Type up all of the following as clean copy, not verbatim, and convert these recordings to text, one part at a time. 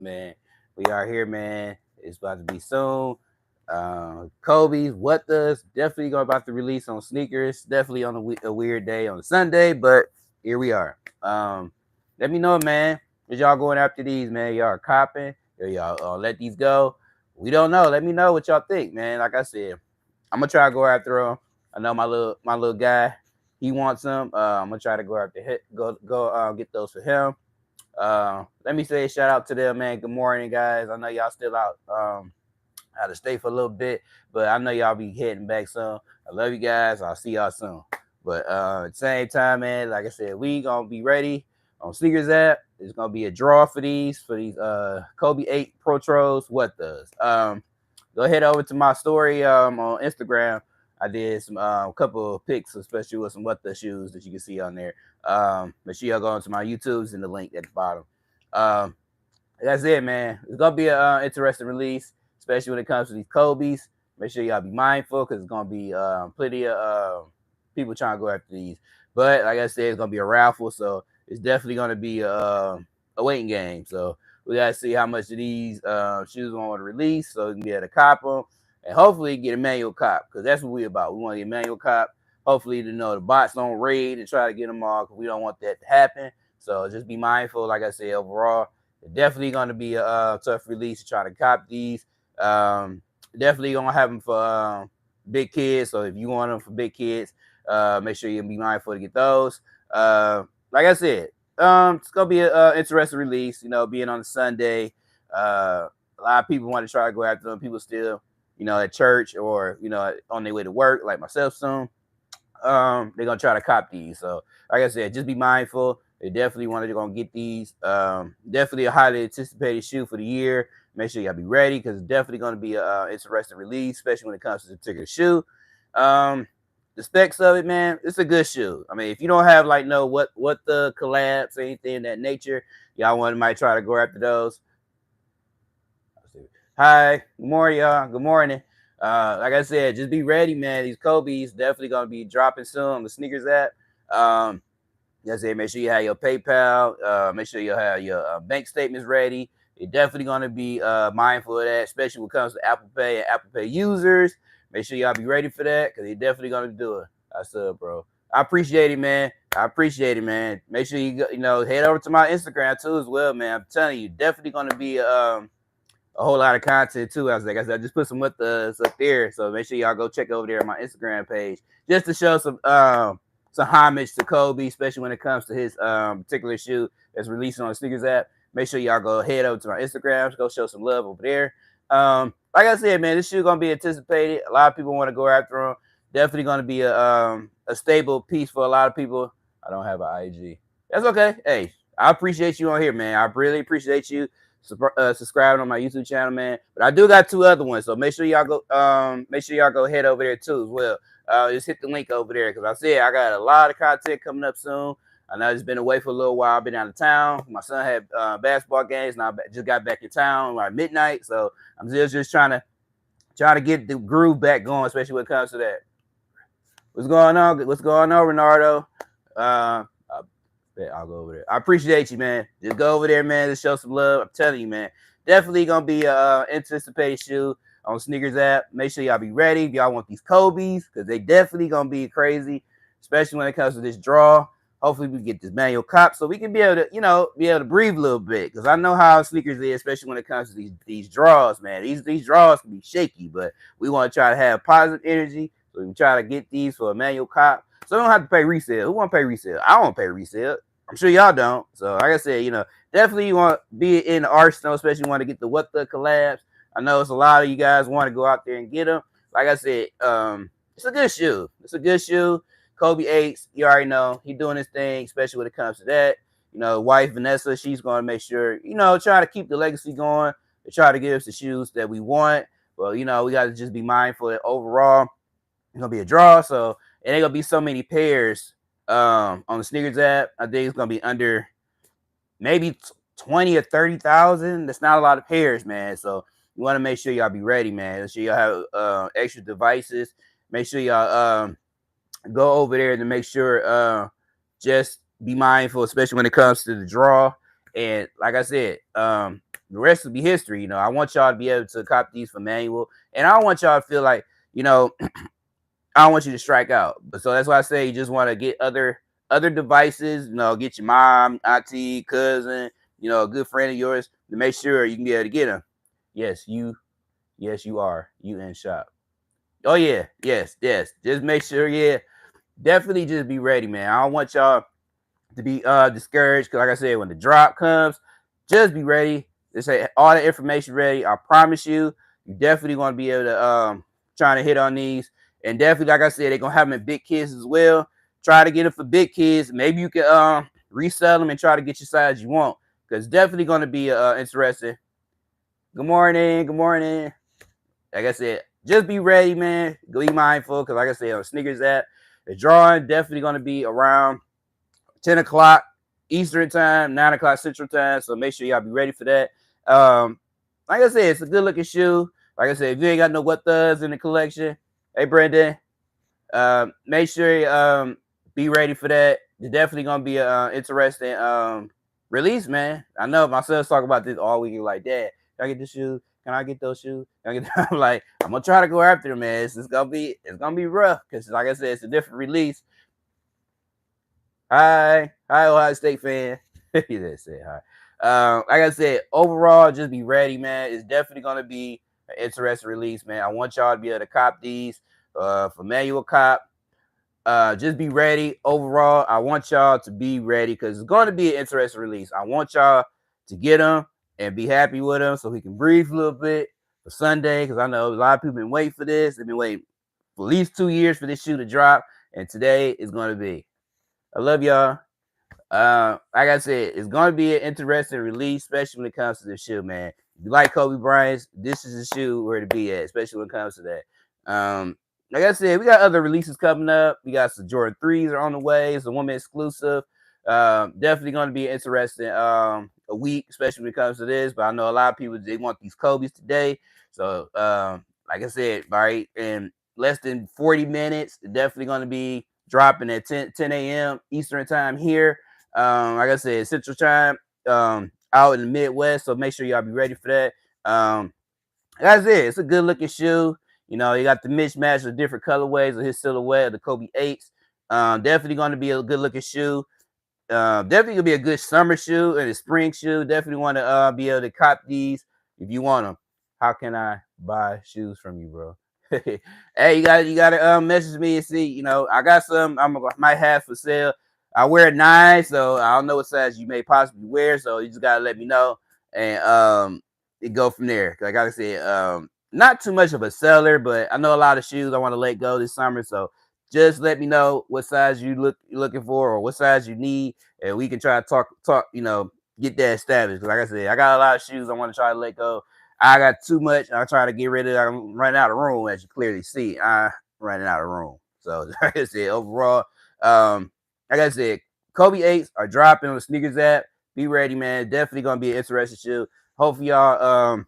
man. We are here, man. It's about to be soon. Kobe's What Does definitely going about to release on sneakers. Definitely on a weird day on Sunday, but here we are. Let me know, man. Is y'all going after these, man? Y'all are copping? Or y'all let these go? We don't know. Let me know what y'all think, man. Like I said, I'm gonna try to go after him. I know my little guy. He wants some. I'm gonna try to go after go get those for him. Let me say a shout out to them, man. Good morning, guys. I know y'all still out of state for a little bit, but I know y'all be heading back soon. I love you guys. I'll see y'all soon. But at the same time, man, like I said, we gonna be ready on Sneakers app. There's gonna be a draw for these Kobe 8 Pro Tros. What does? Go ahead over to my story on Instagram. I did some couple of pics, especially with some what the shoes that you can see on there. Make sure y'all go into my YouTube's in the link at the bottom. Um, that's it, man. It's gonna be an interesting release, especially when it comes to these Kobe's. Make sure y'all be mindful because it's gonna be plenty of people trying to go after these. But like I said, it's gonna be a raffle, so it's definitely gonna be a waiting game. So we gotta see how much of these shoes we want to release, so we can be able to cop them and hopefully get a manual cop because that's what we about. We want to get a manual cop. Hopefully, the bots don't raid and try to get them all because we don't want that to happen. So just be mindful. Like I said, overall, it's definitely going to be a tough release to try to cop these. Definitely going to have them for big kids. So if you want them for big kids, make sure you be mindful to get those. Like I said, it's going to be an interesting release, being on a Sunday. A lot of people want to try to go after them. People still, at church or, on their way to work, like myself soon. They're gonna try to cop these. So, like I said, just be mindful. They definitely wanted to gonna get these. Definitely a highly anticipated shoe for the year. Make sure y'all be ready because it's definitely gonna be a interesting release, especially when it comes to the particular shoe. The specs of it, man, it's a good shoe. I mean, if you don't have what the collabs or anything of that nature, y'all might try to go after those. Hi, good morning, y'all. Good morning. Like I said, just be ready, man. These Kobe's definitely gonna be dropping soon on the sneakers app. Like I said, make sure you have your PayPal. Make sure you have your bank statements ready. You're definitely gonna be mindful of that, especially when it comes to Apple Pay and Apple Pay users. Make sure y'all be ready for that because you're definitely gonna do it. I said, bro. I appreciate it, man. I appreciate it, man. Make sure head over to my Instagram too as well, man. I'm telling you, definitely gonna be a whole lot of content too. I was like, I said, I just put some with us up there. So make sure y'all go check over there on my Instagram page just to show some homage to Kobe, especially when it comes to his particular shoe that's releasing on the sneakers app. Make sure y'all go head over to my Instagram, go show some love over there. Like I said, man, this shoe gonna be anticipated. A lot of people want to go after him. Definitely gonna be a stable piece for a lot of people. I don't have an IG. That's okay. Hey, I appreciate you on here, man. I really appreciate you subscribing on my YouTube channel, man. But I do got two other ones, so make sure y'all go head over there too as well. Just hit the link over there because I said I got a lot of content coming up soon. I know it's been away for a little while. I've been out of town. My son had basketball games, and I just got back in town like midnight. So I'm just trying to get the groove back going, especially when it comes to that. What's going on? What's going on, Renardo? I'll go over there. I appreciate you, man. Just go over there, man, to show some love. I'm telling you, man. Definitely gonna be a anticipated shoe on Sneakers app. Make sure y'all be ready if y'all want these Kobe's, because they definitely gonna be crazy, especially when it comes to this draw. Hopefully we get this manual cop so we can be able to breathe a little bit. Because I know how sneakers is, especially when it comes to these draws, man. These draws can be shaky, but we want to try to have positive energy. So we can try to get these for a manual cop. So we don't have to pay resale. Who want to pay resale? I won't pay resale. I'm sure y'all don't. So like I said, definitely you want to be in the arsenal, especially want to get the what the collabs. I know it's a lot of you guys want to go out there and get them. Like I said, it's a good shoe. It's a good shoe. Kobe 8s, you already know, he doing his thing, especially when it comes to that. Wife Vanessa, she's going to make sure, try to keep the legacy going, to try to give us the shoes that we want. Well, we got to just be mindful that overall it's going to be a draw. So it ain't going to be so many pairs on the sneakers app. I think it's going to be under maybe 20 or 30,000. That's not a lot of pairs, man. So you want to make sure y'all be ready, man. Make sure y'all have extra devices. Make sure y'all go over there to make sure just be mindful, especially when it comes to the draw. And like I said, the rest will be history. I want y'all to be able to cop these for manual, and I don't want y'all to feel like, I don't want you to strike out. But so that's why I say you just want to get other devices. Get your mom, auntie, cousin, a good friend of yours to make sure you can be able to get them. Yes, you are. You in shop. Oh yeah, yes. Just make sure, yeah. Definitely just be ready, man. I don't want y'all to be discouraged, because like I said, when the drop comes, just be ready. Just say all the information ready. I promise you, you definitely going to be able to trying to hit on these. And definitely, like I said, they're gonna have them in big kids as well. Try to get them for big kids. Maybe you can resell them and try to get your size you want, because definitely going to be interesting. Good morning. Like I said, just be ready, man. Be mindful, because like I said, on Sneakers app, the drawing definitely going to be around 10 o'clock Eastern time, 9 o'clock Central time. So make sure y'all be ready for that. Like I said, it's a good looking shoe. Like I said, if you ain't got no What Thugs in the collection, hey Brendan, make sure be ready for that. It's definitely gonna be an interesting release, man. I know my son's talking about this all week. Like, Dad, can I get this shoe? Can I get those shoes? I'm like, I'm gonna try to go after them, man. It's gonna be rough, because like I said, it's a different release. Hi, Ohio State fan. He didn't say hi. Like I said, overall, just be ready, man. It's definitely gonna be an interesting release, man. I want y'all to be able to cop these for manual cop. Just be ready. Overall, I want y'all to be ready, because it's going to be an interesting release. I want y'all to get them and be happy with them, so we can breathe a little bit for Sunday, because I know a lot of people been waiting for this. They've been waiting for at least 2 years for this shoe to drop, and today is going to be. I love y'all. Like I said, it's going to be an interesting release, especially when it comes to the shoe, man. If you like Kobe Bryant, this is the shoe where to be at, especially when it comes to that. Like I said, we got other releases coming up. We got some Jordan 3s are on the way. It's a woman exclusive. Definitely going to be interesting a week, especially when it comes to this. But I know a lot of people, they want these Kobe's today. So, like I said, right, in less than 40 minutes, definitely going to be dropping at 10 a.m. Eastern time here. Like I said, Central time out in the Midwest. So make sure y'all be ready for that. That's it. It's a good looking shoe. You got the mismatch of different colorways of his silhouette of the Kobe 8s. Definitely going to be a good looking shoe. Definitely gonna be a good summer shoe and a spring shoe. Definitely want to be able to cop these if you want them. How can I buy shoes from you, bro? Hey, you gotta message me and see. I got some might have for sale. I wear a 9, so I don't know what size you may possibly wear. So you just gotta let me know, and it go from there. Like I said, not too much of a seller, but I know a lot of shoes I want to let go this summer. So just let me know what size you're looking for, or what size you need, and we can try to talk. Get that established. Like I said, I got a lot of shoes I want to try to let go. I got too much. I'm trying to get rid of. I'm running out of room, as you clearly see. I'm running out of room. So like I said, overall, like I said, Kobe 8s are dropping on the Sneakers app. Be ready, man. Definitely gonna be an interesting shoe. Hopefully y'all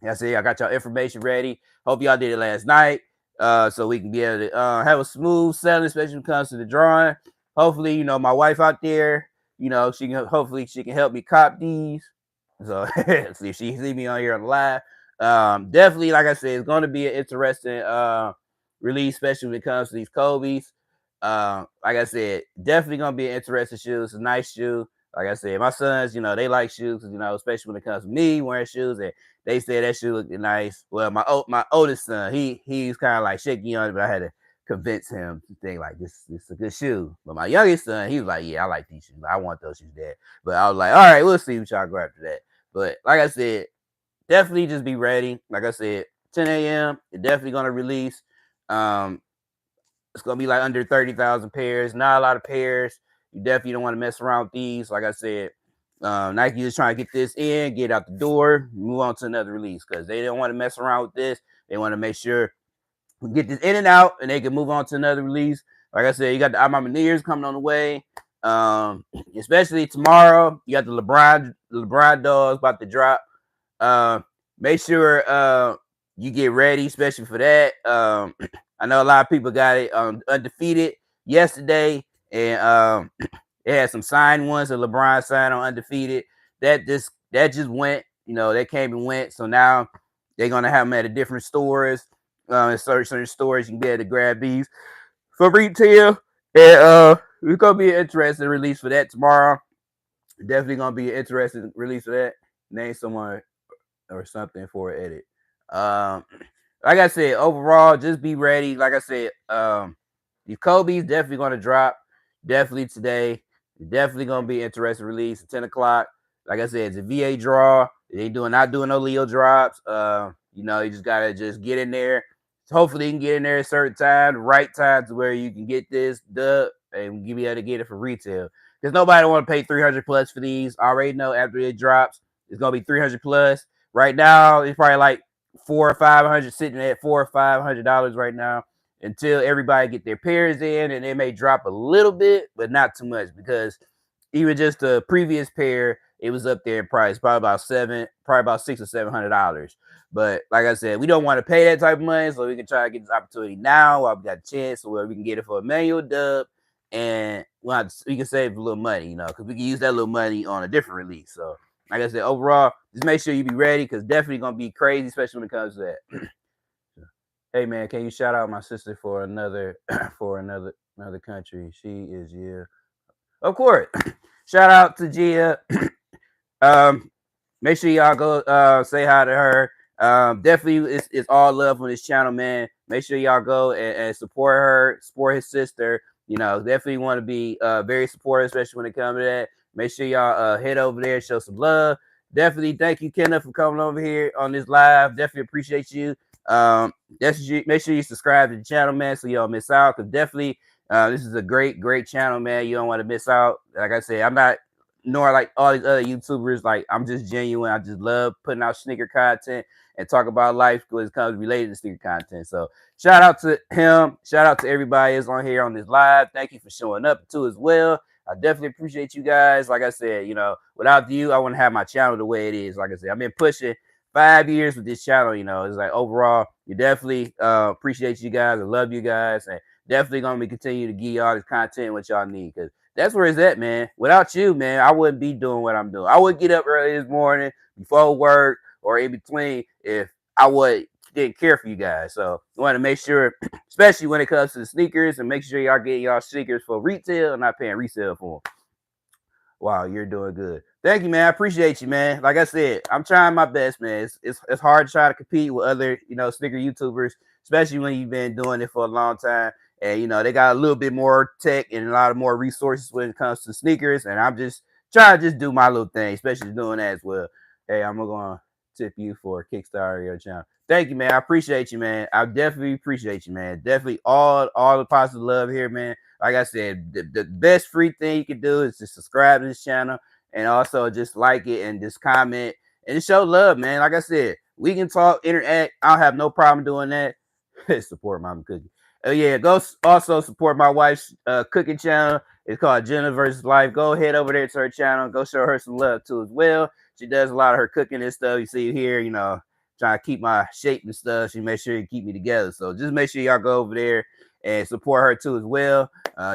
like I said, I got y'all information ready. Hope y'all did it last night. So we can be able to have a smooth selling, especially when it comes to the drawing. Hopefully, my wife out there, hopefully she can help me cop these. So see if she see me on here on live. Definitely, like I said, it's going to be an interesting release, especially when it comes to these Kobe's. Like I said, definitely gonna be an interesting shoe. It's a nice shoe. Like I said, my sons, they like shoes, especially when it comes to me wearing shoes, and they said that shoe looked nice. Well, my oldest son, he's kind of like shaky on it, but I had to convince him to think like this is a good shoe. But my youngest son, he was like, yeah, I like these shoes. I want those shoes, Dad. But I was like, all right, we'll see what y'all go after that. But like I said, definitely just be ready. Like I said, 10 a.m. It's definitely gonna release. It's gonna be like under 30,000 pairs. Not a lot of pairs. You definitely don't want to mess around with these. Like I said, Nike is trying to get this in, get out the door, move on to another release, because they don't want to mess around with this. They want to make sure we get this in and out, and they can move on to another release. Like I said, you got the I'm Nears coming on the way. Especially tomorrow, you got the LeBron dogs about to drop. Make sure you get ready, especially for that. I know a lot of people got it undefeated yesterday, and it had some signed ones that LeBron signed on undefeated. That just went, they came and went. So now they're gonna have them at a different stores. In certain stores, you can be able to grab these for retail. And it's gonna be an interesting release for that tomorrow. Definitely gonna be an interesting release for that. Name someone or something for an edit. Um, like I said, overall, just be ready. Like I said, these Kobe's definitely gonna drop. Definitely today. Definitely gonna be an interesting release at 10 o'clock. Like I said, it's a VA draw. They not doing no Leo drops. You just gotta just get in there. Hopefully, you can get in there at a certain time, the right time, to where you can get this dub and be able to get it for retail. Because nobody want to pay 300 plus for these. I already know after it drops, it's gonna be 300 plus. Right now, it's probably like 400 or 500, sitting at $400 or $500 right now, until everybody get their pairs in, and it may drop a little bit, but not too much, because even just the previous pair, it was up there in price, probably about $600 or $700. But like I said, we don't want to pay that type of money, so we can try to get this opportunity now while we got a chance, so where we can get it for a manual dub, and we can save a little money, because we can use that little money on a different release. So like I said, overall, just make sure you be ready, because definitely gonna be crazy, especially when it comes to that. Hey man, can you shout out my sister for another for another country? She is of course. Shout out to Gia. um, Make sure y'all go say hi to her. Definitely, it's all love on this channel, man. Make sure y'all go and support her, support his sister. Definitely want to be very supportive, especially when it comes to that. Make sure y'all head over there, show some love. Definitely, thank you, Kenneth, for coming over here on this live. Definitely appreciate you. Make sure you subscribe to the channel, man, so you don't miss out. Because definitely, this is a great channel, man. You don't want to miss out. Like I said, I'm not nor like all these other YouTubers. Like, I'm just genuine. I just love putting out sneaker content and talk about life when it comes related to sneaker content. So shout out to him. Shout out to everybody that's on here on this live. Thank you for showing up too as well. I definitely appreciate you guys. Like I said, without you, I wouldn't have my channel the way it is. Like I said, I've been pushing 5 years with this channel. It's like overall, you definitely appreciate you guys. I love you guys, and definitely gonna be continue to give y'all this content what y'all need, because that's where it's at, man. Without you, man, I wouldn't be doing what I'm doing. I would get up early this morning before work or in between if I didn't care for you guys. So I want to make sure, especially when it comes to the sneakers, and make sure y'all get y'all sneakers for retail and not paying resale for them. Wow, you're doing good. Thank you, man. I appreciate you, man. Like I said, I'm trying my best, man. It's hard to try to compete with other, sneaker YouTubers, especially when you've been doing it for a long time. And they got a little bit more tech and a lot of more resources when it comes to sneakers. And I'm just trying to just do my little thing, especially doing that as well. Hey, I'm gonna tip you for a Kickstarter your channel. Thank you, man. I appreciate you, man. I definitely appreciate you, man. Definitely all the positive love here, man. Like I said, the best free thing you can do is just subscribe to this channel, and also just like it and just comment and just show love, man. Like I said, we can talk, interact. I don't have no problem doing that. Support Mama Cookie. Oh yeah, go also support my wife's cooking channel. It's called Jenna versus Life. Go head over there to her channel. Go show her some love too as well. She does a lot of her cooking and stuff. You see here, trying to keep my shape and stuff. She makes sure to keep me together. So just make sure y'all go over there and support her too as well.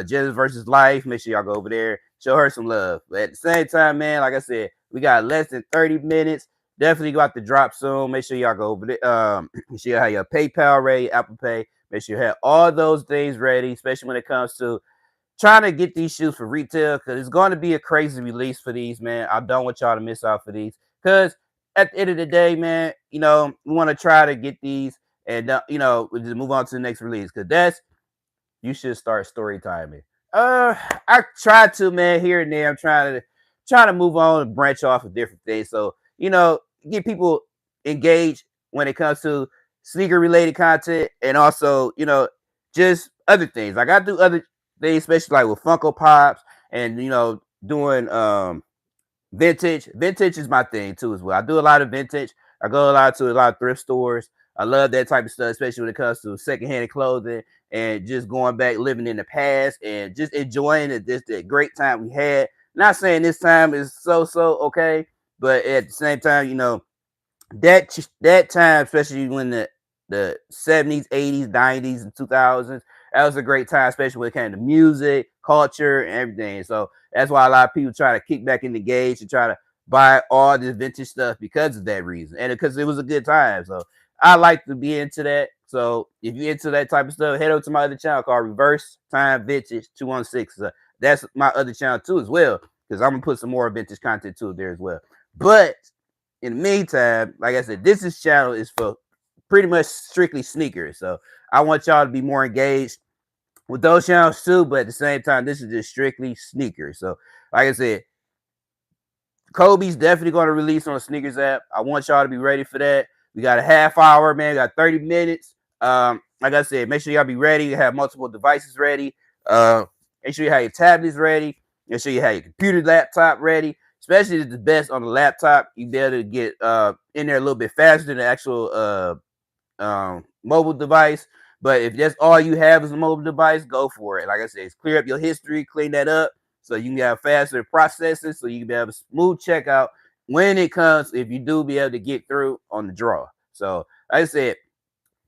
Jenna versus Life. Make sure y'all go over there, show her some love. But at the same time, man, like I said, we got less than 30 minutes. Definitely got to drop soon. Make sure y'all go over there. Make sure you have your PayPal ready, Apple Pay. Make sure you have all those things ready, especially when it comes to trying to get these shoes for retail, because it's going to be a crazy release for these, man. I don't want y'all to miss out for these, because at the end of the day, man, we want to try to get these, and we just move on to the next release, because you should start story timing. I try to, man, here and there. I'm trying to move on and branch off of different things, so get people engaged when it comes to sneaker related content, and also just other things. Like, I do other things, especially like with Funko Pops, and doing vintage. Vintage is my thing too as well. I do a lot of vintage. I go to a lot of thrift stores. I love that type of stuff, especially when it comes to secondhand clothing and just going back, living in the past, and just enjoying the great time we had. Not saying this time is so okay, but at the same time, that time, especially when the 70s, 80s, 90s, and 2000s, that was a great time, especially when it came to music, culture, and everything. So that's why a lot of people try to kick back in the gauge and try to buy all this vintage stuff because of that reason, and because it was a good time. So I like to be into that. So if you're into that type of stuff, head over to my other channel called Reverse Time Vintage 216. That's my other channel too as well, because I'm gonna put some more vintage content to it there as well. But in the meantime, like I said, this channel is for pretty much strictly sneakers. So I want y'all to be more engaged with those channels too, but at the same time, this is just strictly sneakers. So like I said, Kobe's definitely going to release on the sneakers app. I want y'all to be ready for that. We got a half hour, man. We got 30 minutes. Like I said, make sure y'all be ready. You have multiple devices ready. Make sure you have your tablets ready. Make sure you have your computer, laptop ready. Especially if it's the best on the laptop, you be able to get in there a little bit faster than the actual mobile device. But if that's all you have is a mobile device, go for it. Like I said, clear up your history, clean that up, so you can have faster processing, so you can be able to smooth checkout when it comes, if you do be able to get through on the draw. So like I said,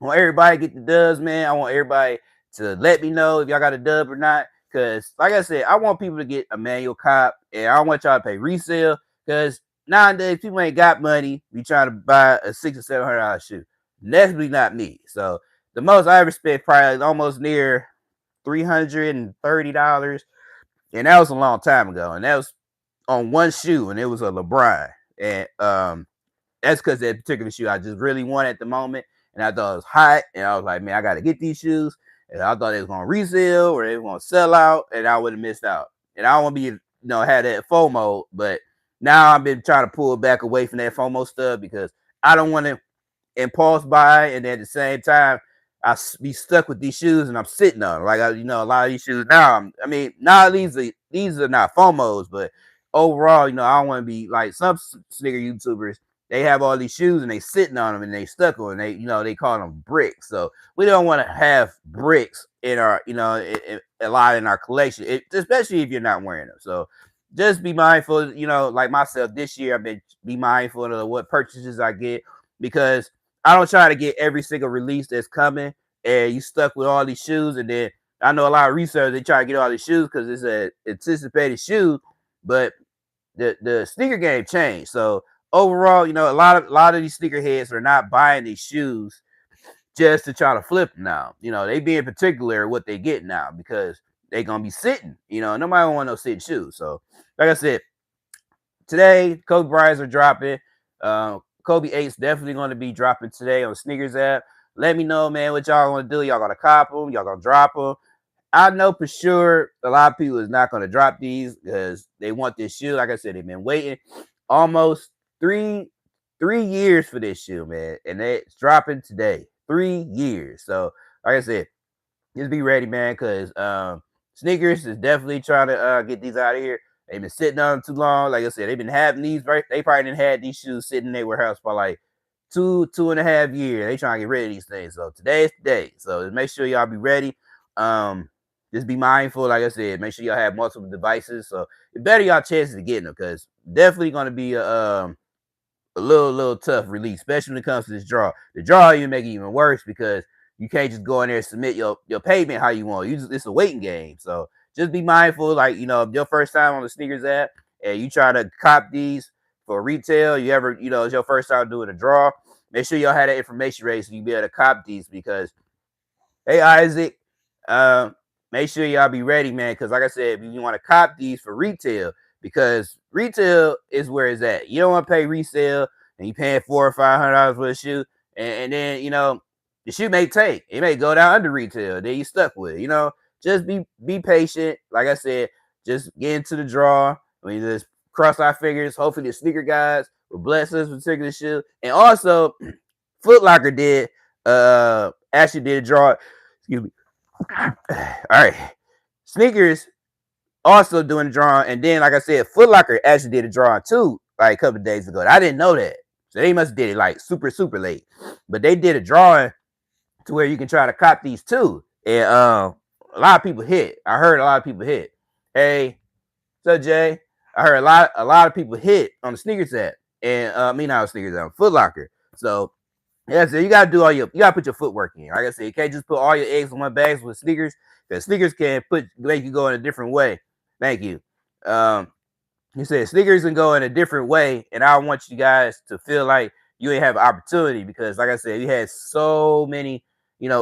I want everybody to get the dubs, man. I want everybody to let me know if y'all got a dub or not. Because like I said, I want people to get a manual cop, and I don't want y'all to pay resale. Because nowadays people ain't got money be trying to buy a $600 or $700 shoe. Definitely not me. So the most I ever spent probably almost near $330, and that was a long time ago. And that was on one shoe, and it was a LeBron. And that's because that particular shoe I just really wanted at the moment, and I thought it was hot, and I was like, man, I got to get these shoes. And I thought they was gonna resell or they was gonna sell out, and I would have missed out. And I don't want to be, have that FOMO, but now I've been trying to pull back away from that FOMO stuff because I don't want to impulse buy, and at the same time, I be stuck with these shoes and I'm sitting on them. Like a lot of these shoes now. I mean, now these are not FOMOs, but overall, I don't want to be like some sneaker YouTubers. They have all these shoes and they sitting on them and they stuck on. They they call them bricks. So we don't want to have bricks in our a lot in our collection, especially if you're not wearing them. So just be mindful. Like myself this year, I've been be mindful of what purchases I get, because I don't try to get every single release that's coming and you stuck with all these shoes. And then I know a lot of resellers, they try to get all these shoes because it's an anticipated shoe, but the sneaker game changed. So overall, a lot of these sneakerheads are not buying these shoes just to try to flip them now. They being particular what they get now because they gonna be sitting. Nobody want no sitting shoes. So like I said, today Kobe Bryant's are dropping. Kobe 8's definitely going to be dropping today on Sneakers app. Let me know, man, what y'all going to do. Y'all going to cop them? Y'all going to drop them? I know for sure a lot of people is not going to drop these because they want this shoe. Like I said, they've been waiting almost three years for this shoe, man, and it's dropping today. 3 years. So like I said, just be ready, man, because Sneakers is definitely trying to get these out of here. They've been sitting on them too long. Like I said, they've been having these. They probably didn't have these shoes sitting in their warehouse for like 2.5 years. They trying to get rid of these things. So today is the day. So make sure y'all be ready. Just be mindful. Like I said, make sure y'all have multiple devices. So it better y'all chances of getting them, because definitely going to be a little tough release, especially when it comes to this draw. The draw even make it even worse because you can't just go in there and submit your payment how you want. It's a waiting game. So just be mindful. Like, if your first time on the Sneakers app and you try to cop these for retail, it's your first time doing a draw, make sure y'all have that information ready so you be able to cop these. Because, hey, Isaac, make sure y'all be ready, man. Because like I said, if you want to cop these for retail, because retail is where it's at. You don't want to pay resale and you paying $400 or $500 for a shoe, and then the shoe may take. It may go down under retail. Then you stuck with it. Just be patient. Like I said, just get into the draw. Just cross our fingers. Hopefully the sneaker guys will bless us with particular shoe. And also, Foot Locker actually did a draw. Excuse me. All right. Sneakers also doing a drawing, and then like I said, Foot Locker actually did a drawing too, like a couple of days ago. I didn't know that, so they must have did it like super late. But they did a drawing to where you can try to cop these too, and a lot of people hit. I heard a lot of people hit. Hey, what's up, Jay? I heard a lot of people hit on the Sneakers app, and not Sneakers app, Foot Locker. So yeah, so you gotta you gotta put your footwork in. Like I said, you can't just put all your eggs in one bag with sneakers, because sneakers can make you go in a different way. Thank you. he said sneakers can go in a different way, and I want you guys to feel like you ain't have opportunity because, like I said, you had so many,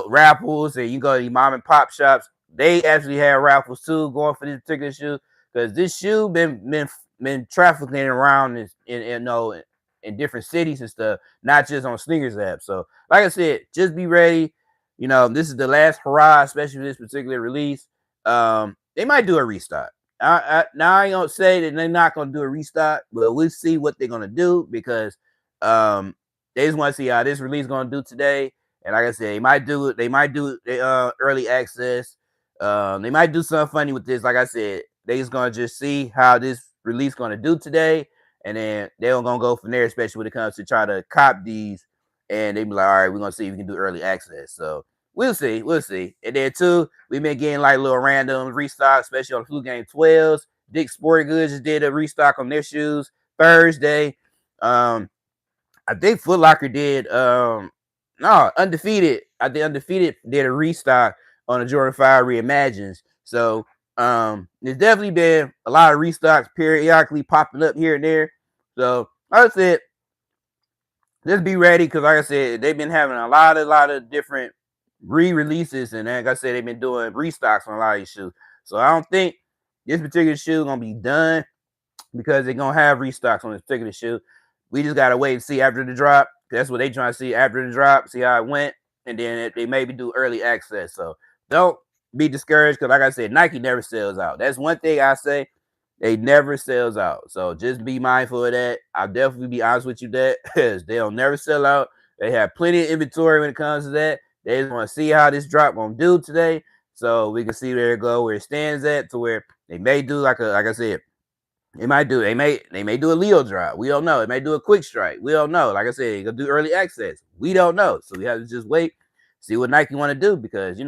raffles, and you go to the mom and pop shops. They actually had raffles too, going for this particular shoe because this shoe been trafficking around in different cities and stuff, not just on sneakers app. So, like I said, just be ready. This is the last hurrah, especially for this particular release. They might do a restock. Now I ain't gonna say that they're not gonna do a restock, but we'll see what they're gonna do because they just want to see how this release gonna do today. And like I said, they might do it. They might do early access. They might do something funny with this. Like I said, they just gonna just see how this release gonna do today, and then they're gonna go from there. Especially when it comes to try to cop these, and they be like, all right, we're gonna see if we can do early access. So we'll see. We'll see. And then too, we've been getting like little random restock, especially on Flu Game 12s. Dick's Sporting Goods just did a restock on their shoes Thursday. I think Foot Locker did no, Undefeated. I think Undefeated did a restock on the Jordan 5 Reimagines. So there's definitely been a lot of restocks periodically popping up here and there. So like I said, just be ready because like I said, they've been having a lot of different re-releases, and like I said, they've been doing restocks on a lot of these shoes. So I don't think this particular shoe gonna be done because they're gonna have restocks on this particular shoe. We just gotta wait and see after the drop. That's what they trying to see after the drop, see how it went, and then they maybe do early access. So don't be discouraged because, like I said, Nike never sells out. That's one thing I say. They never sells out. So just be mindful of that. I'll definitely be honest with you that because they'll never sell out. They have plenty of inventory when it comes to that. They just want to see how this drop gonna do today, so we can see where it go, where it stands at, to where they may do like I said, they may do a Leo drop. We don't know. It may do a quick strike. We don't know. Like I said, they'll do early access. We don't know. So we have to just wait, see what Nike want to do because they're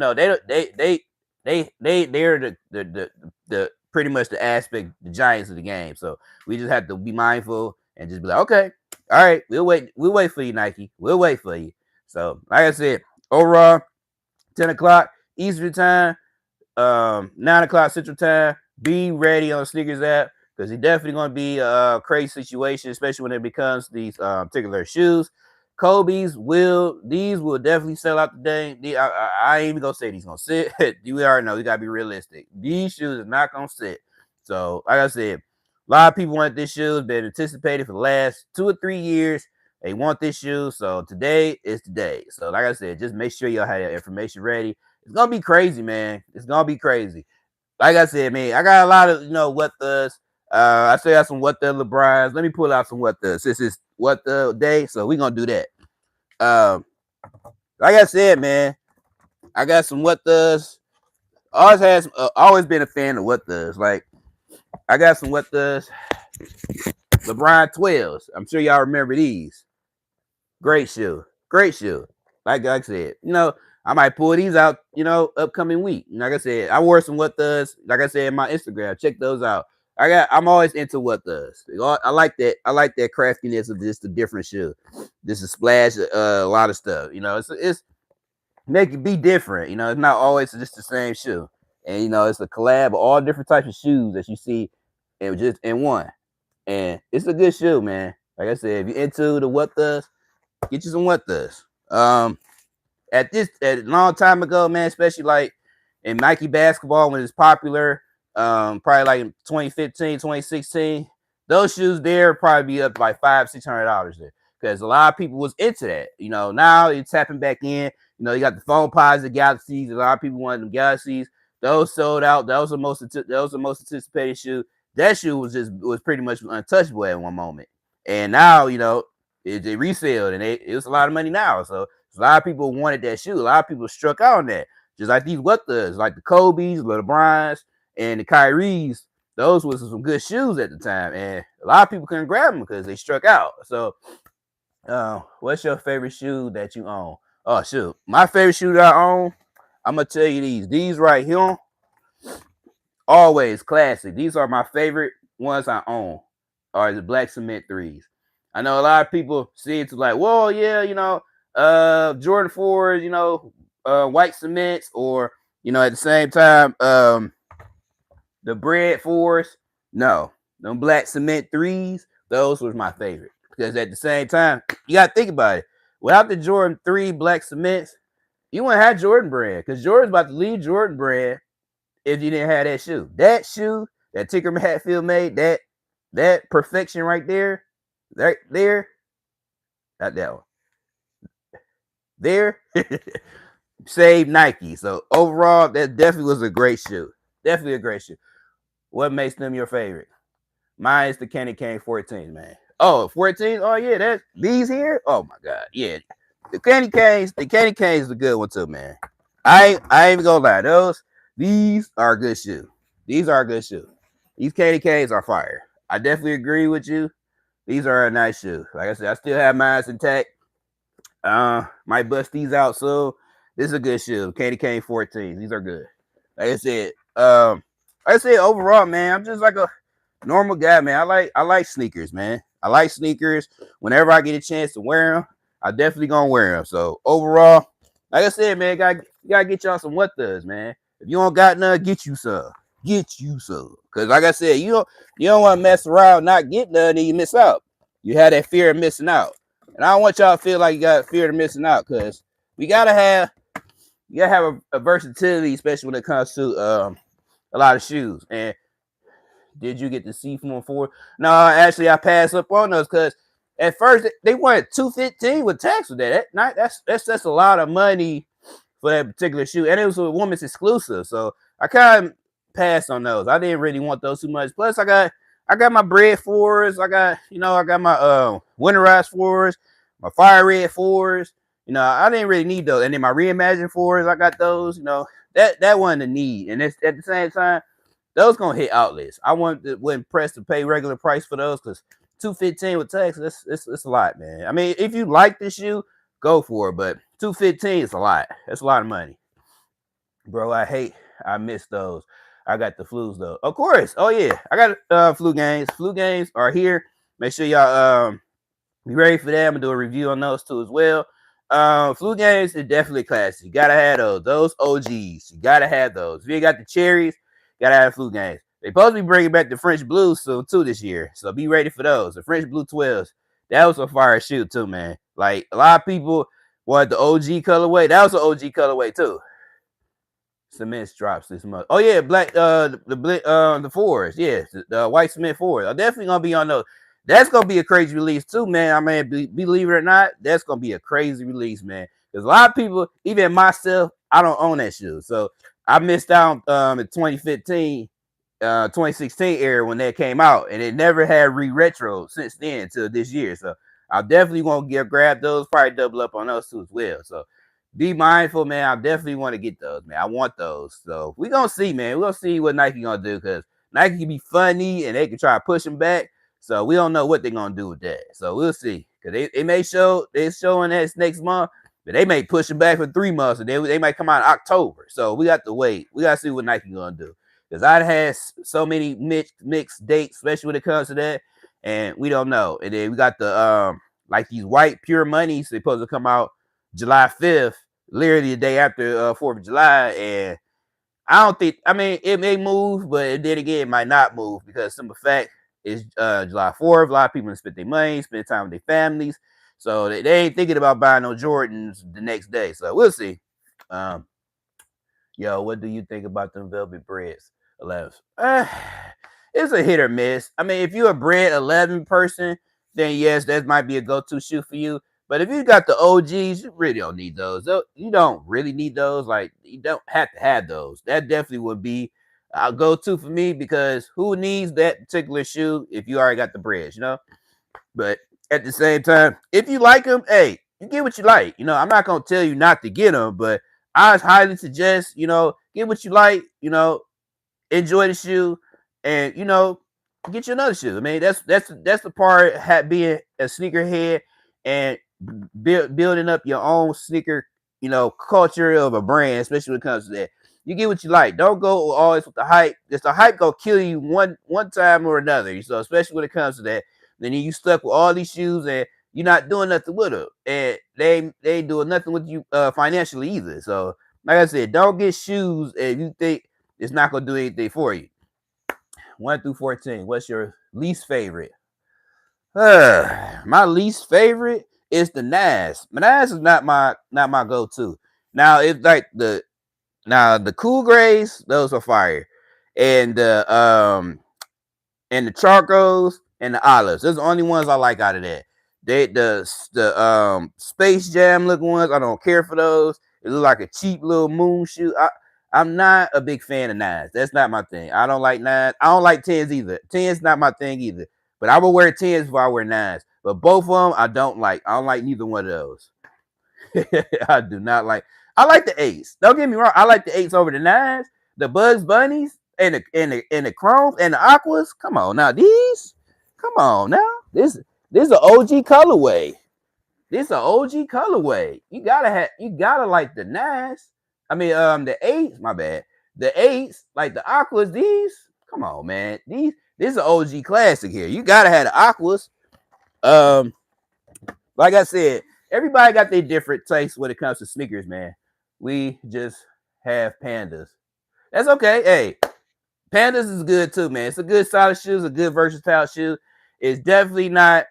the pretty much the aspect, the giants of the game. So we just have to be mindful and just be like, okay, all right, we'll wait for you, Nike. We'll wait for you. So like I said, overall, 10 o'clock Eastern time, 9 o'clock Central time. Be ready on the sneakers app because it's definitely going to be a crazy situation, especially when it becomes these particular shoes. Kobe's will definitely sell out today. I ain't even gonna say these gonna sit. We already know we gotta be realistic. These shoes are not gonna sit. So, like I said, a lot of people want this shoe. It's been anticipated for the last 2 or 3 years. They want this shoe. So today is today. So, like I said, just make sure y'all have your information ready. It's gonna be crazy, man. It's gonna be crazy. Like I said, man, I got a lot of what does. I still got some what the LeBrons. Let me pull out some what the since it's what the day, so we're gonna do that. Like I said, man, I got some what does. Always been a fan of what does. Like I got some what does LeBron 12s. I'm sure y'all remember these. Great shoe. Great shoe. Like I said, I might pull these out, upcoming week. Like I said, I wore some what does, like I said, in my Instagram. Check those out. I'm always into what does. I like that. I like that craftiness of just a different shoe. This is splash a lot of stuff. It's make it be different. It's not always just the same shoe. And it's a collab of all different types of shoes that you see and just in one. And it's a good shoe, man. Like I said, if you're into the what does, get you some what does. At a long time ago, man, especially like in Nike basketball when it's popular, probably like in 2015, 2016, those shoes there probably be up to like $500-$600 there because a lot of people was into that. Now it's tapping back in. You got the phone pods, the Galaxies. A lot of people wanted them Galaxies. Those sold out. That was the most anticipated shoe. That shoe was pretty much untouchable at one moment, and now they reselled and it was a lot of money now. So a lot of people wanted that shoe. A lot of people struck out on that. Just like these what does, like the Kobe's, the LeBrons, and the Kyries. Those was some good shoes at the time. And a lot of people couldn't grab them because they struck out. So what's your favorite shoe that you own? Oh, shoot. My favorite shoe that I own, I'm going to tell you these. These right here, always classic. These are my favorite ones I own, are the black cement threes. I know a lot of people see it to like, whoa, yeah, Jordan 4s, white cements, or, at the same time, the bread 4s. No. Them black cement threes, those was my favorite. Because at the same time, you gotta think about it. Without the Jordan 3 black cements, you wouldn't have Jordan brand. Because Jordan's about to leave Jordan brand if you didn't have that shoe. That shoe that Tinker Hatfield made, that perfection right there, right there, not that one. There, saved Nike. So overall, that definitely was a great shoe. Definitely a great shoe. What makes them your favorite? Mine is the Candy Cane 14, man. Oh, 14? Oh, yeah, that's these here? Oh my god. Yeah. The Candy Canes is a good one too, man. I ain't even gonna lie. These are a good shoe. These are a good shoe. These Candy Canes are fire. I definitely agree with you. These are a nice shoe. Like I said, I still have mine intact. Might bust these out soon. This is a good shoe. Candy Cane 14. These are good. Like I said, overall, man, I'm just like a normal guy, man. I like sneakers, man. I like sneakers. Whenever I get a chance to wear them, I definitely gonna wear them. So overall, like I said, man, you gotta get y'all some what does, man. If you don't got none, get you some. Get you some. Cause like I said, you don't want to mess around, not get none, and you miss out. You have that fear of missing out. And I don't want y'all to feel like you got fear of missing out, because you gotta have a versatility, especially when it comes to a lot of shoes. And did you get the C4? No, actually, I passed up on those because at first they wanted $215 with tax with that. That's a lot of money for that particular shoe, and it was a woman's exclusive. So I kind of passed on those. I didn't really want those too much. Plus, I got my bread fours. I got my winterized fours, my fire red fours. I didn't really need those. And then my reimagined fours, I got those. That wasn't a need. And it's, at the same time, those gonna hit outlets. I wasn't pressed to pay regular price for those because $215 with tax, it's a lot, man. I mean, if you like this shoe, go for it. But $215 is a lot. That's a lot of money, bro. I miss those. I got the flus though. Of course. Oh yeah, I got flu games. Flu games are here. Make sure y'all be ready for that. I'm gonna do a review on those too as well. Flu games is definitely classic. You gotta have those. Those OGs. You gotta have those. If you got the cherries, you gotta have flu games. They supposed to be bringing back the French blues soon too this year. So be ready for those. The French blue 12s. That was a fire shoe too, man. Like a lot of people wanted the OG colorway. That was an OG colorway too. Cements drops this month. Oh yeah, black the fours, yeah, the white cement fours. I'm definitely gonna be on those. That's gonna be a crazy release too, man. I mean, believe it or not, that's gonna be a crazy release, man. Because a lot of people, even myself, I don't own that shoe, so I missed out in 2015, 2016 era when that came out, and it never had retro since then until this year. So I definitely want to grab those, probably double up on those too as well. So be mindful, man. I definitely want to get those, man. I want those. So we're going to see, man. We're going to see what Nike going to do, because Nike can be funny and they can try to push them back. So we don't know what they're going to do with that. So we'll see. Because they may they're showing that next month, but they may push them back for 3 months, and they might come out in October. So we got to wait. We got to see what Nike going to do. Because I had so many mixed dates, especially when it comes to that, and we don't know. And then we got the, like these white pure monies, they're supposed to come out July 5th. Literally the day after 4th of July, and I don't think, I mean, it may move, but then again, it might not move, because simple fact is July 4th. A lot of people spend their money, spend time with their families, so they ain't thinking about buying no Jordans the next day. So we'll see. Yo, what do you think about them Velvet Breads 11s? It's a hit or miss. I mean, if you're a Bread 11 person, then yes, that might be a go-to shoe for you. But if you got the OGs, you really don't need those. You don't really need those. Like, you don't have to have those. That definitely would be a go-to for me, because who needs that particular shoe if you already got the Breads, But at the same time, if you like them, hey, you get what you like. I'm not going to tell you not to get them, but I highly suggest, get what you like, enjoy the shoe, and, get you another shoe. I mean, that's the part, being a sneakerhead and building up your own sneaker, culture of a brand, especially when it comes to that. You get what you like. Don't go always with the hype. Just the hype gonna kill you one time or another. So especially when it comes to that, then you stuck with all these shoes and you're not doing nothing with them, and they ain't doing nothing with you financially either. So like I said, don't get shoes if you think it's not gonna do anything for you. 1 through 14. What's your least favorite? My least favorite is the Nas. Nas is not my go-to. Now it's like the cool grays, those are fire. And the charcoals and the olives. Those are the only ones I like out of that. The Space Jam looking ones, I don't care for those. It look like a cheap little moon shoe. I'm not a big fan of nines. That's not my thing. I don't like nines. I don't like tens either. Tens not my thing either. But I will wear tens before I wear nines. But both of them I don't like. I don't like neither one of those. I do not like. I like the eights. Don't get me wrong. I like the eights over the nines, the Bugs Bunnies, and the chromes and the aquas. Come on now, these. Come on now. This is an OG colorway. This an OG colorway. You gotta like the nines. I mean, the eights. My bad. The eights, like the aquas. These. Come on, man. This is an OG classic here. You gotta have the aquas. Um, like I said, everybody got their different tastes when it comes to sneakers, man. We just have pandas. That's okay. Hey, pandas is good too, man. It's a good solid shoe. It's a good versatile shoe. It's definitely not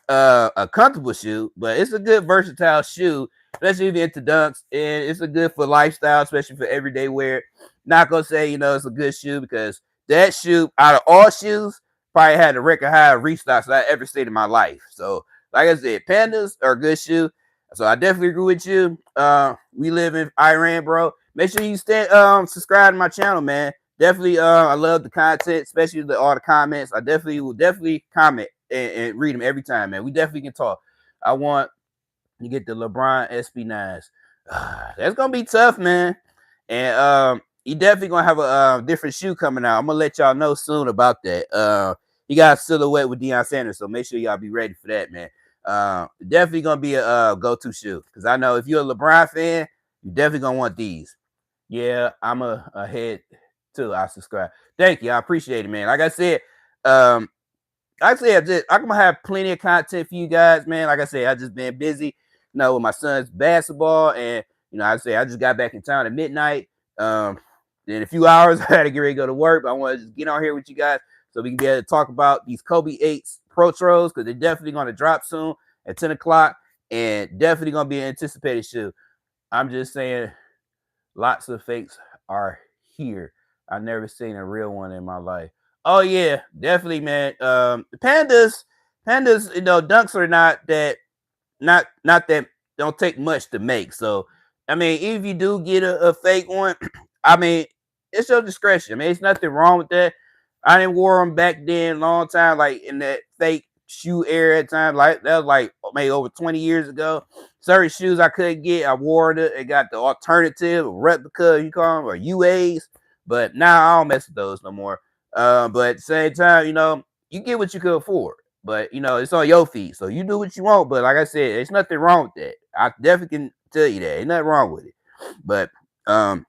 a comfortable shoe, but it's a good versatile shoe, especially if you're into dunks, and it's a good for lifestyle, especially for everyday wear. Not gonna say it's a good shoe because that shoe out of all shoes probably had the record high restocks that I ever seen in my life. So, like I said, pandas are a good shoe. So I definitely agree with you. We live in Iran, bro. Make sure you stay subscribe to my channel, man. Definitely, I love the content, especially all the comments. I will definitely comment and read them every time, man. We definitely can talk. I want to get the LeBron SB9s. That's gonna be tough, man. And he definitely gonna have a different shoe coming out. I'm gonna let y'all know soon about that. He got a silhouette with Deion Sanders, so make sure y'all be ready for that, man. Definitely gonna be a go-to shoe because I know if you're a LeBron fan, you definitely gonna want these. Yeah, I'm a head too. I subscribe. Thank you. I appreciate it, man. Like I said, I'm gonna have plenty of content for you guys, man. Like I said, I just been busy, with my son's basketball, and I just got back in town at midnight. In a few hours, I had to get ready to go to work. But I want to just get on here with you guys so we can be able to talk about these Kobe 8s Pro Tros because they're definitely gonna drop soon at 10 o'clock, and definitely gonna be an anticipated shoe. I'm just saying, lots of fakes are here. I've never seen a real one in my life. Oh yeah, definitely, man. The pandas, dunks are not that don't take much to make. So, I mean, if you do get a fake one, I mean, it's your discretion. I mean, it's nothing wrong with that. I didn't wear them back then, long time, like in that fake shoe era at time. Like that was like maybe over 20 years ago. Certain shoes I couldn't get, I wore it. It got the alternative, replica, you call them, or UAs. But now I don't mess with those no more. But at the same time, you get what you could afford. But it's on your feet, so you do what you want. But like I said, there's nothing wrong with that. I definitely can tell you that. Ain't nothing wrong with it. But like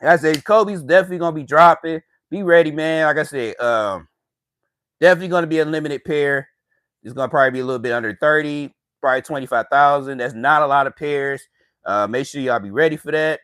I said, Kobe's definitely gonna be dropping. Be ready, man. Like I said, definitely gonna be a limited pair. It's gonna probably be a little bit under 30, probably 25,000. That's not a lot of pairs. Make sure y'all be ready for that.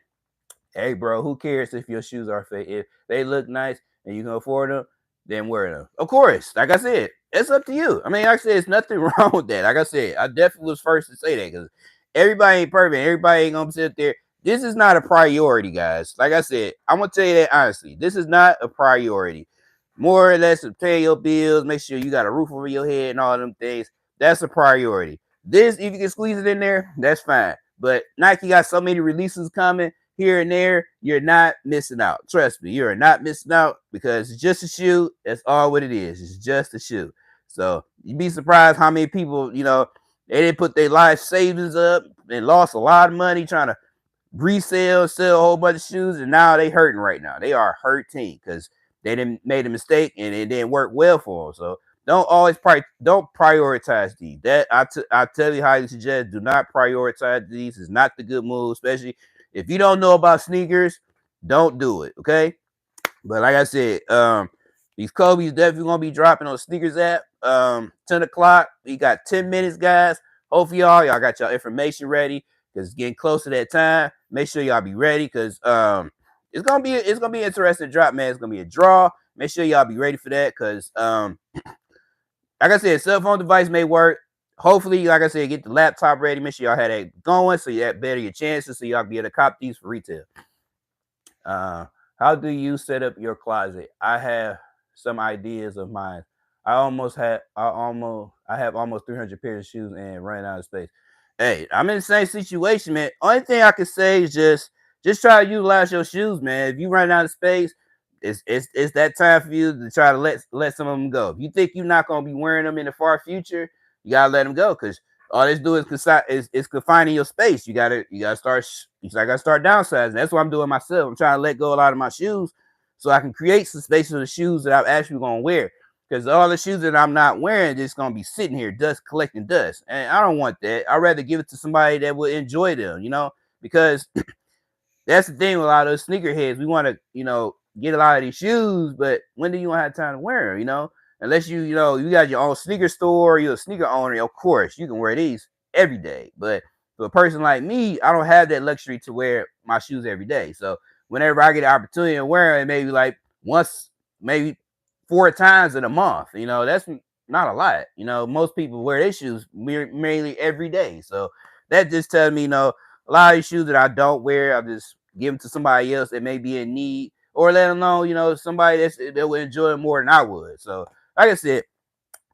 Hey, bro, who cares if your shoes are fake? If they look nice and you can afford them, then wear them. Of course, like I said, it's up to you. I mean, like I said, it's nothing wrong with that. Like I said, I definitely was first to say that because everybody ain't perfect. Everybody ain't gonna sit there. This is not a priority, guys. Like I said, I'm gonna tell you that honestly. This is not a priority. More or less to pay your bills, make sure you got a roof over your head and all them things. That's a priority. This, if you can squeeze it in there, that's fine. But Nike got so many releases coming here and there, you're not missing out. Trust me, you're not missing out because it's just a shoe. That's all what it is. It's just a shoe. So you'd be surprised how many people, they didn't put their life savings up and lost a lot of money trying to resell, sell a whole bunch of shoes, and now they hurting right now. They are hurting because they didn't made a mistake and it didn't work well for them. So don't prioritize these. That I tell you how you suggest. Do not prioritize these. It's not the good move, especially if you don't know about sneakers. Don't do it, okay? But like I said, these Kobe's definitely gonna be dropping on Sneakers app. 10 o'clock. We got 10 minutes, guys. Hopefully y'all got your information ready because it's getting close to that time. Make sure y'all be ready because it's gonna be an interesting drop, man. It's gonna be a draw. make sure y'all be ready for that, because like I said, cell phone device may work. Hopefully, like I said, get the laptop ready. Make sure y'all had that going so you have better your chances, so y'all can be able to cop these for retail. Uh, how do you set up your closet? I have some ideas of mine. I have almost 300 pairs of shoes and running out of space. Hey, I'm in the same situation, man. Only thing I can say is just try to utilize your shoes, man. If you run out of space, it's that time for you to try to let some of them go. If you think you're not gonna be wearing them in the far future, you gotta let them go, because all this do is confining your space. I gotta start downsizing. That's what I'm doing myself. I'm trying to let go a lot of my shoes so I can create some space for the shoes that I'm actually gonna wear. Because all the shoes that I'm not wearing just gonna be sitting here, dust collecting dust, and I don't want that. I'd rather give it to somebody that would enjoy them, because that's the thing with a lot of those sneakerheads. We want to, get a lot of these shoes, but when do you have time to wear them? Unless you got your own sneaker store, you're a sneaker owner, of course, you can wear these every day. But for a person like me, I don't have that luxury to wear my shoes every day. So whenever I get an opportunity to wear it, maybe like once, maybe 4 times in a month, that's not a lot. Most people wear their shoes mainly every day. So that just tells me, a lot of these shoes that I don't wear, I'll just give them to somebody else that may be in need, or let them know, somebody that would enjoy it more than I would. So, like I said,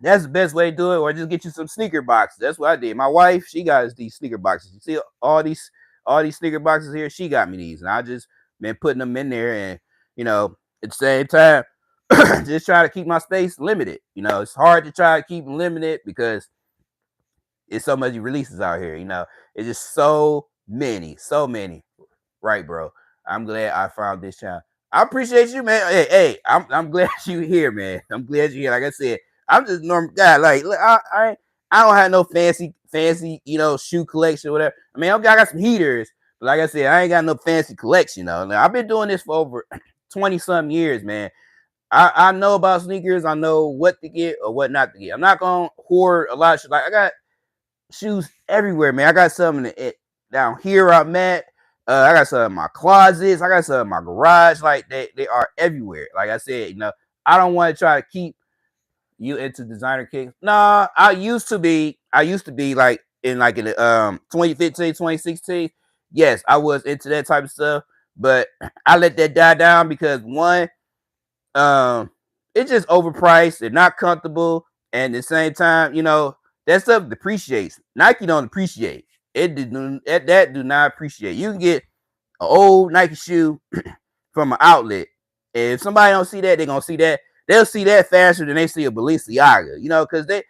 that's the best way to do it, or just get you some sneaker boxes. That's what I did. My wife, she got us these sneaker boxes. You see all these sneaker boxes here? She got me these, and I just been putting them in there, and at the same time, just try to keep my space limited. It's hard to try to keep them limited because it's so much releases out here. It's just so many. Right, bro. I'm glad I found this channel. I appreciate you, man. Hey, I'm glad you here, man. I'm glad you here. Like I said, I'm just a normal guy. Like, look, I don't have no fancy, shoe collection or whatever. I mean, I got some heaters, but like I said, I ain't got no fancy collection. Now, I've been doing this for over 20 some years, man. I know about sneakers. I know what to get or what not to get. I'm not gonna hoard a lot of shit. Like, I got shoes everywhere, man. I got some down here I'm at. I got some in my closets. I got some in my garage. Like, they are everywhere. Like I said, I don't want to try to keep you into designer kicks. Nah, I used to be like in the 2015, 2016. Yes, I was into that type of stuff, but I let that die down because one, it's just overpriced and not comfortable, and at the same time, that stuff depreciates. Nike don't appreciate. That do not appreciate. You can get an old Nike shoe from an outlet, and if somebody don't see that, they're gonna see that. They'll see that faster than they see a Balenciaga. Because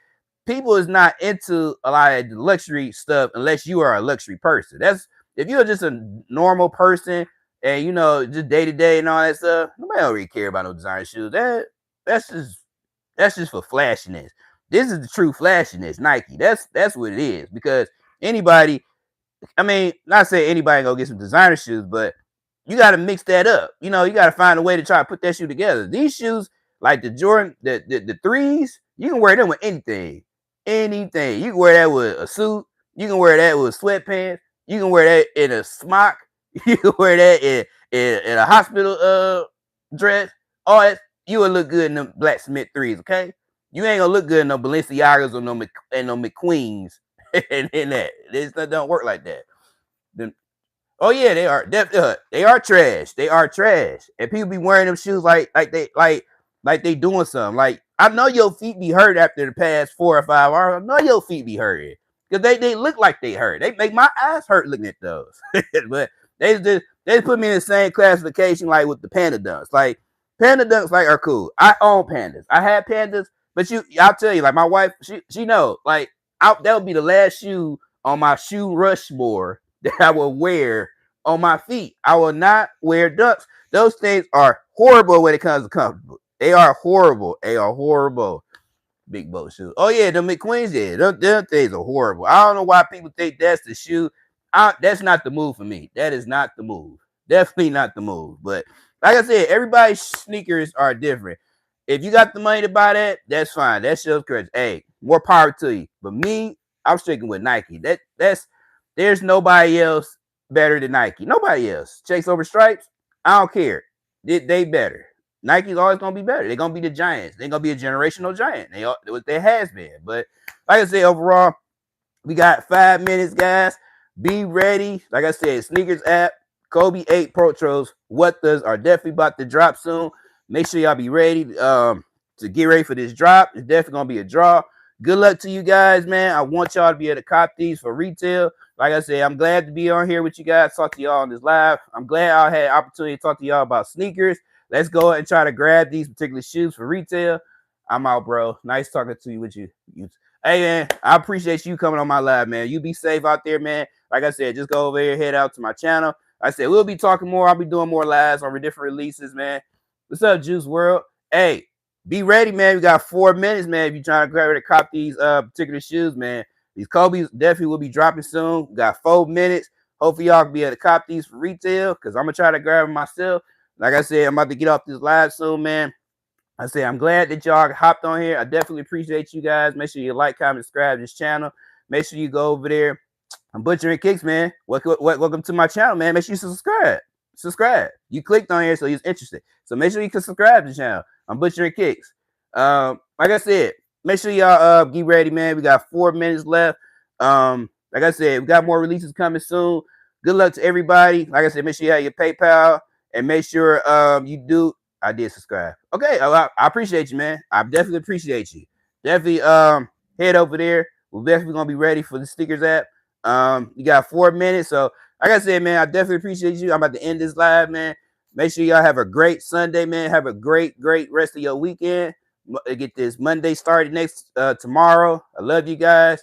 people is not into a lot of the luxury stuff unless you are a luxury person. That's if you're just a normal person and just day to day and all that stuff. Nobody don't really care about no designer shoes. That's just for flashiness. This is the true flashiness, Nike. That's what it is. Because anybody, I mean, not saying anybody go get some designer shoes, but you got to mix that up. You got to find a way to try to put that shoe together. These shoes, like the Jordan, the threes, you can wear them with anything. Anything. You can wear that with a suit. You can wear that with sweatpants. You can wear that in a smock. You can wear that in a hospital dress. All that, you will look good in them Black Smith threes, okay? You ain't gonna look good in no Balenciagas or no McQueens in that. This don't work like that. Oh yeah, they are. They are trash. They are trash. And people be wearing them shoes like they doing something. Like, I know your feet be hurt after the past 4 or 5 hours. I know your feet be hurting because they look like they hurt. They make my eyes hurt looking at those. But they put me in the same classification like with the Panda Dunks. Like, Panda Dunks are cool. I own pandas. I had pandas, but I'll tell you, like, my wife, she know, like, that would be the last shoe on my shoe Rushmore that I will wear on my feet. I will not wear Dunks. Those things are horrible when it comes to comfortable. They are horrible. They are horrible. Big boat shoes. Oh yeah, the McQueens, yeah, them things are horrible. I don't know why people think that's the shoe. That's not the move for me. That is not the move. Definitely not the move. But like I said, everybody's sneakers are different. If you got the money to buy that, that's fine. That's your correct. Hey, more power to you. But me, I'm sticking with Nike. There's nobody else better than Nike. Nobody else. Chase over stripes, I don't care. They better. Nike's always gonna be better. They're gonna be the giants. They're gonna be a generational giant. They has been. But like I said, overall, we got 5 minutes, guys. Be ready. Like I said, sneakers app, Kobe 8 Pro Tros, what does are definitely about to drop soon. Make sure y'all be ready to get ready for this drop. It's definitely gonna be a draw. Good luck to you guys, man. I want y'all to be able to cop these for retail. Like I said, I'm glad to be on here with you guys, talk to y'all on this live. I'm glad I had an opportunity to talk to y'all about sneakers. Let's go and try to grab these particular shoes for retail. I'm out, bro. Nice talking to you with you. Hey, man, I appreciate you coming on my live, man. You be safe out there, man. Like I said, just go over here, head out to my channel. I said, we'll be talking more. I'll be doing more lives on different releases, man. What's up, Juice World? Hey, be ready, man. We got 4 minutes, man. If you're trying to grab to cop these particular shoes, man. These Kobe's definitely will be dropping soon. We got 4 minutes. Hopefully, y'all can be able to cop these for retail because I'm going to try to grab them myself. Like I said, I'm about to get off this live soon, man. I say I'm glad that y'all hopped on here. I definitely appreciate you guys. Make sure you like, comment, subscribe to this channel. Make sure you go over there. I'm Butchering Kicks, man. Welcome to my channel, man. Make sure you subscribe. You clicked on here, so you're interested. So make sure you can subscribe to the channel. I'm Butchering Kicks. Like I said, make sure y'all get ready, man. We got 4 minutes left. Like I said, we got more releases coming soon. Good luck to everybody. Like I said, make sure you have your PayPal and make sure you do. I did subscribe. Okay, I appreciate you, man. I definitely appreciate you. Definitely head over there. We're definitely gonna be ready for the stickers app. You got 4 minutes. So like I said, man, I definitely appreciate you. I'm about to end this live, man. Make sure y'all have a great Sunday, man. Have a great rest of your weekend. Get this Monday started next tomorrow. I love you guys.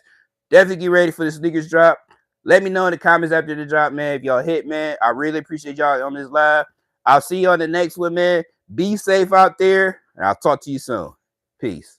Definitely get ready for the sneakers drop. Let me know in the comments after the drop, man. If y'all hit, man, I really appreciate y'all on this live. I'll see you on the next one, man. Be safe out there, and I'll talk to you soon. Peace.